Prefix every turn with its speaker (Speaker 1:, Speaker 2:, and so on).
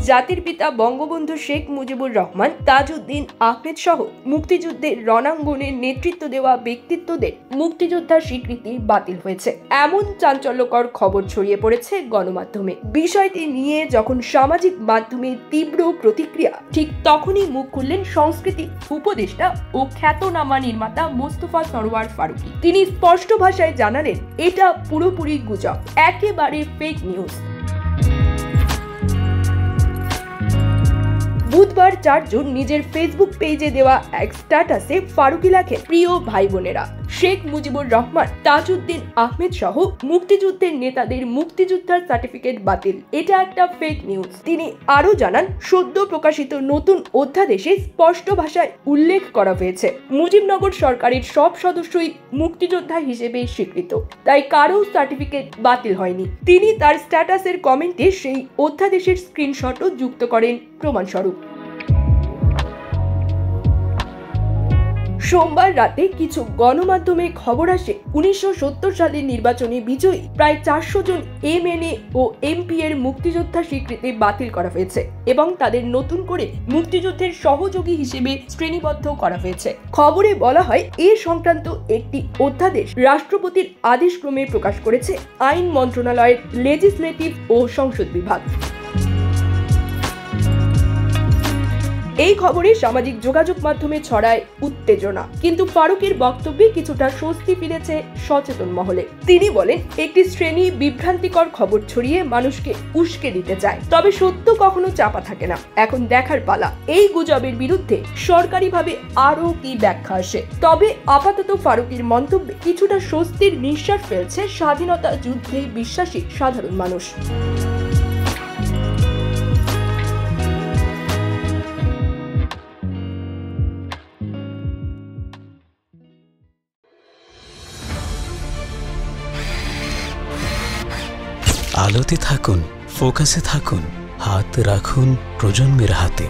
Speaker 1: জাতির পিতা বঙ্গবন্ধু শেখ মুজিবুর রহমান, তাজউদ্দিন আহমেদ সহ মুক্তিযুদ্ধের রণাঙ্গনে নেতৃত্ব দেওয়া ব্যক্তিত্বদের মুক্তিযোদ্ধার স্বীকৃতি বাতিল হয়েছে, এমন চাঞ্চল্যকর খবর ছড়িয়ে পড়েছে গণমাধ্যমে। বিষয়টি নিয়ে যখন সামাজিক মাধ্যমে তীব্র প্রতিক্রিয়া, ঠিক তখনই মুখ খুললেন সংস্কৃতি উপদেষ্টা ও খ্যাতনামা নির্মাতা মোস্তফা সরোয়ার ফারুকী। তিনি স্পষ্ট ভাষায় জানালেন, এটা পুরোপুরি গুজব, একেবারে ফেক নিউজ। বুধবার 4 জুন নিজের ফেসবুক পেজে দেওয়া এক স্ট্যাটাসে ফারুকী লেখেন, প্রিয় ভাই বোনেরা, শেখ মুজিবুর রহমান, তাজউদ্দিন আহমেদ সহ মুক্তিযুদ্ধের নেতাদের মুক্তিযোদ্ধার সার্টিফিকেট বাতিল, এটা একটা ফেক নিউজ। তিনি আরো জানান, সদ্য প্রকাশিত নতুন অধ্যাদেশে স্পষ্ট ভাষায় উল্লেখ করা হয়েছে মুজিবনগর সরকারের সব সদস্যই মুক্তিযোদ্ধা হিসেবে স্বীকৃত, তাই কারো সার্টিফিকেট বাতিল হয়নি। তিনি তার স্ট্যাটাসের কমেন্টে সেই অধ্যাদেশের স্ক্রিনশটও যুক্ত করেন প্রমাণস্বরূপ। সোমবার রাতে কিছু গণমাধ্যমে খবর আসে, 1970 সালের নির্বাচনে বিজয়ী প্রায় 400 জন এমএনএ ও এমপি এর মুক্তিযোদ্ধা স্বীকৃতি বাতিল করা হয়েছে এবং তাদের নতুন করে মুক্তিযুদ্ধের সহযোগী হিসেবে শ্রেণীবদ্ধ করা হয়েছে। খবরে বলা হয়, এ সংক্রান্ত একটি অধ্যাদেশ রাষ্ট্রপতির আদেশক্রমে প্রকাশ করেছে আইন মন্ত্রণালয়ের লেজিসলেটিভ ও সংসদ বিভাগ। এই খবরে সামাজিক যোগাযোগ মাধ্যমে ছড়ায় উত্তেজনা, কিন্তু ফারুকীর বক্তব্যে কিছুটা স্বস্তি ফিরেছে সচেতন মহলে। তিনি বলেন, একটি শ্রেণী বিভ্রান্তিকর খবর ছড়িয়ে মানুষকে উস্কে দিতে চায়, তবে সত্য কখনো চাপা থাকে না। এখন দেখার পালা, এই গুজবের বিরুদ্ধে সরকারিভাবে আরো কি ব্যাখ্যা আসে। তবে আপাতত ফারুকীর মন্তব্যে কিছুটা স্বস্তির নিঃশ্বাস ফেলছে স্বাধীনতা যুদ্ধে বিশ্বাসী সাধারণ মানুষ।
Speaker 2: আলোতে থাকুন, ফোকাসে থাকুন, হাত রাখুন প্রজন্মের হাতে।